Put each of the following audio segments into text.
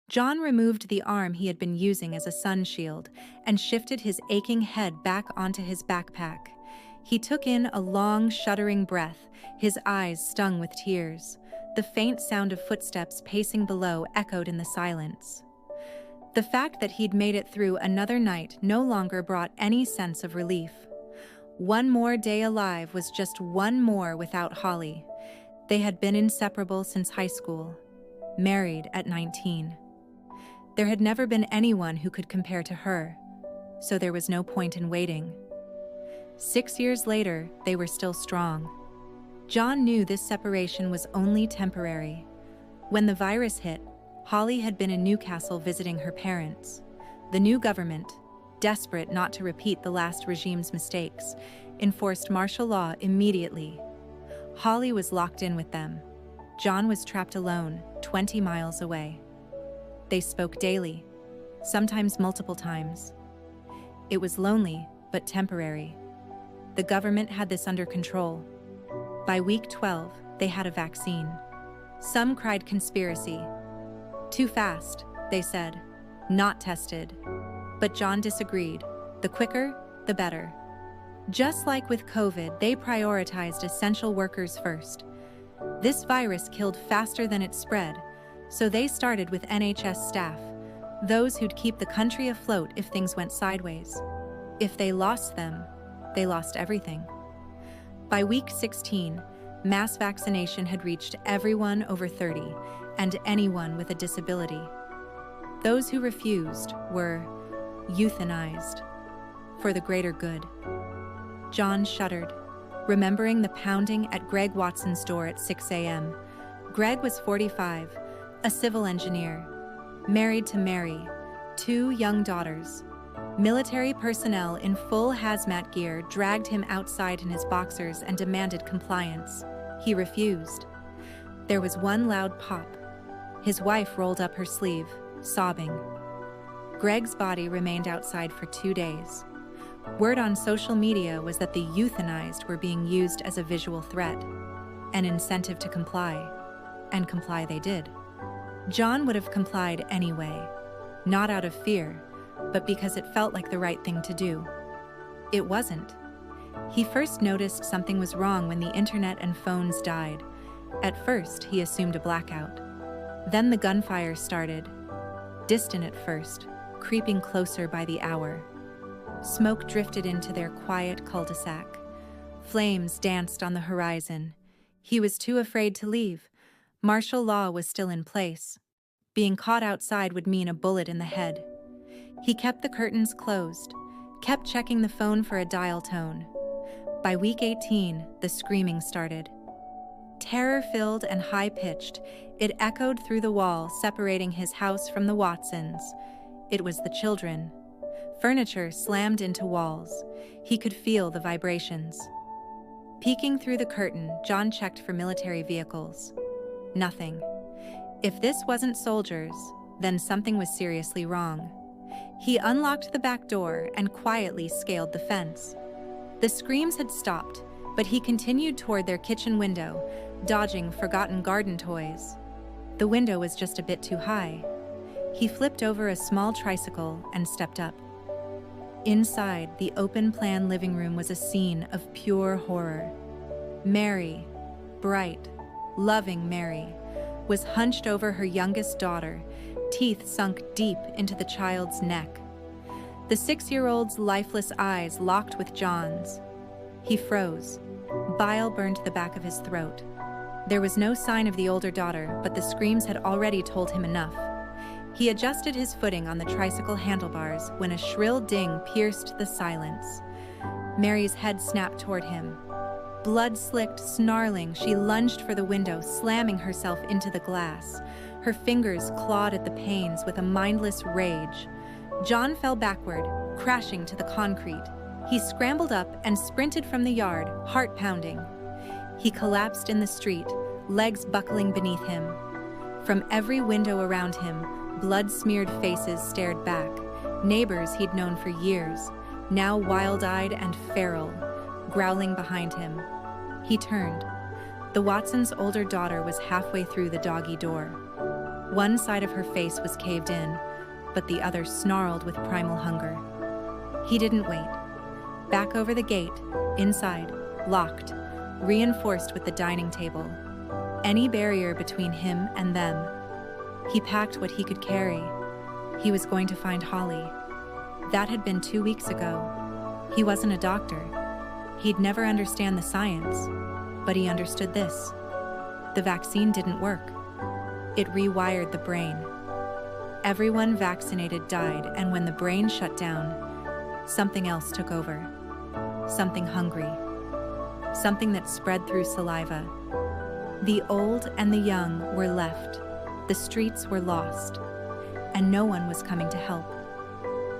John removed the arm he had been using as a sun shield and shifted his aching head back onto his backpack. He took in a long, shuddering breath, his eyes stung with tears. The faint sound of footsteps pacing below echoed in the silence. The fact that he'd made it through another night no longer brought any sense of relief. One more day alive was just one more without Holly. They had been inseparable since high school, married at 19. There had never been anyone who could compare to her, so there was no point in waiting. 6 years later, they were still strong. John knew this separation was only temporary. When the virus hit, Holly had been in Newcastle visiting her parents. The new government, desperate not to repeat the last regime's mistakes, enforced martial law immediately. Holly was locked in with them. John was trapped alone, 20 miles away. They spoke daily, sometimes multiple times. It was lonely, but temporary. The government had this under control. By week 12, they had a vaccine. Some cried conspiracy. Too fast, they said. Not tested. But John disagreed. The quicker, the better. Just like with COVID, they prioritized essential workers first. This virus killed faster than it spread, so they started with NHS staff, those who'd keep the country afloat if things went sideways. If they lost them, they lost everything. By week 16, mass vaccination had reached everyone over 30 and anyone with a disability. Those who refused were euthanized for the greater good. John shuddered, remembering the pounding at Greg Watson's door at 6 a.m. Greg was 45, a civil engineer, married to Mary, 2 young daughters. Military personnel in full hazmat gear dragged him outside in his boxers and demanded compliance. He refused. There was one loud pop. His wife rolled up her sleeve, sobbing. Greg's body remained outside for 2 days. Word on social media was that the euthanized were being used as a visual threat, an incentive to comply. And comply they did. John would have complied anyway, not out of fear, but because it felt like the right thing to do. It wasn't. He first noticed something was wrong when the internet and phones died. At first, he assumed a blackout. Then the gunfire started, distant at first, creeping closer by the hour. Smoke drifted into their quiet cul-de-sac. Flames danced on the horizon. He was too afraid to leave. Martial law was still in place. Being caught outside would mean a bullet in the head. He kept the curtains closed, kept checking the phone for a dial tone. By week 18, the screaming started. Terror-filled and high-pitched, it echoed through the wall separating his house from the Watsons. It was the children. Furniture slammed into walls. He could feel the vibrations. Peeking through the curtain, John checked for military vehicles. Nothing. If this wasn't soldiers, then something was seriously wrong. He unlocked the back door and quietly scaled the fence. The screams had stopped, but he continued toward their kitchen window, dodging forgotten garden toys. The window was just a bit too high. He flipped over a small tricycle and stepped up. Inside, the open-plan living room was a scene of pure horror. Mary, bright, loving Mary, was hunched over her youngest daughter, teeth sunk deep into the child's neck. The 6-year-old's lifeless eyes locked with John's. He froze. Bile burned the back of his throat. There was no sign of the older daughter, but the screams had already told him enough. He adjusted his footing on the tricycle handlebars when a shrill ding pierced the silence. Mary's head snapped toward him. Blood-slicked, snarling, she lunged for the window, slamming herself into the glass. Her fingers clawed at the panes with a mindless rage. John fell backward, crashing to the concrete. He scrambled up and sprinted from the yard, heart pounding. He collapsed in the street, legs buckling beneath him. From every window around him, blood-smeared faces stared back. Neighbors he'd known for years, now wild-eyed and feral, growling behind him. He turned. The Watsons' older daughter was halfway through the doggy door. One side of her face was caved in, but the other snarled with primal hunger. He didn't wait. Back over the gate, inside, locked, reinforced with the dining table. Any barrier between him and them. He packed what he could carry. He was going to find Holly. That had been 2 weeks ago. He wasn't a doctor. He'd never understand the science, but he understood this. The vaccine didn't work. It rewired the brain. Everyone vaccinated died, and when the brain shut down, something else took over. Something hungry. Something that spread through saliva. The old and the young were left. The streets were lost, and no one was coming to help.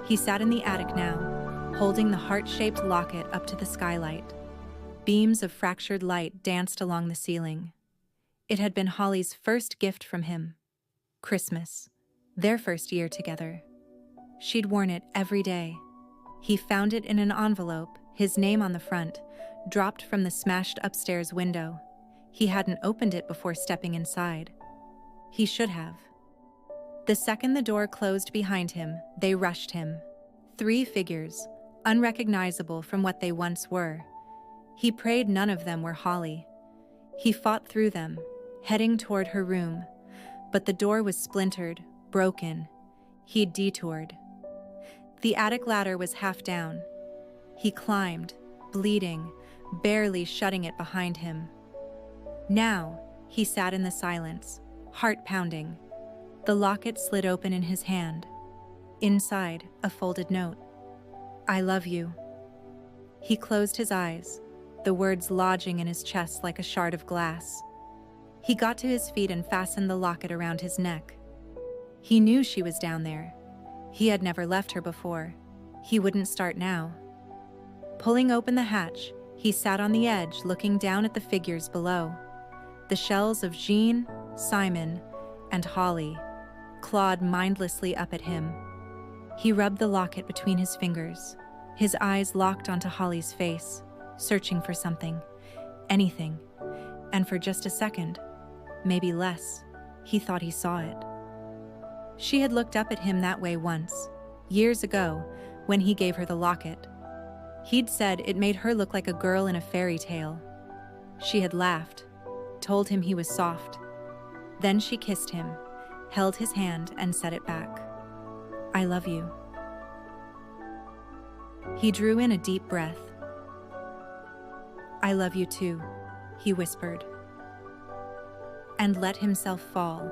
He sat in the attic now, holding the heart-shaped locket up to the skylight. Beams of fractured light danced along the ceiling. It had been Holly's first gift from him. Christmas. Their first year together. She'd worn it every day. He found it in an envelope, his name on the front, dropped from the smashed upstairs window. He hadn't opened it before stepping inside. He should have. The second the door closed behind him, they rushed him. 3 figures, unrecognizable from what they once were. He prayed none of them were Holly. He fought through them, heading toward her room, but the door was splintered, broken. He'd detoured. The attic ladder was half down. He climbed, bleeding, barely shutting it behind him. Now, he sat in the silence, heart pounding. The locket slid open in his hand. Inside, a folded note. I love you. He closed his eyes, the words lodging in his chest like a shard of glass. He got to his feet and fastened the locket around his neck. He knew she was down there. He had never left her before. He wouldn't start now. Pulling open the hatch, he sat on the edge looking down at the figures below. The shells of Jean, Simon, and Holly clawed mindlessly up at him. He rubbed the locket between his fingers, his eyes locked onto Holly's face, searching for something, anything. And for just a second, maybe less, he thought he saw it. She had looked up at him that way once, years ago, when he gave her the locket. He'd said it made her look like a girl in a fairy tale. She had laughed, told him he was soft. Then she kissed him, held his hand, and set it back. I love you. He drew in a deep breath. I love you too, he whispered, and let himself fall.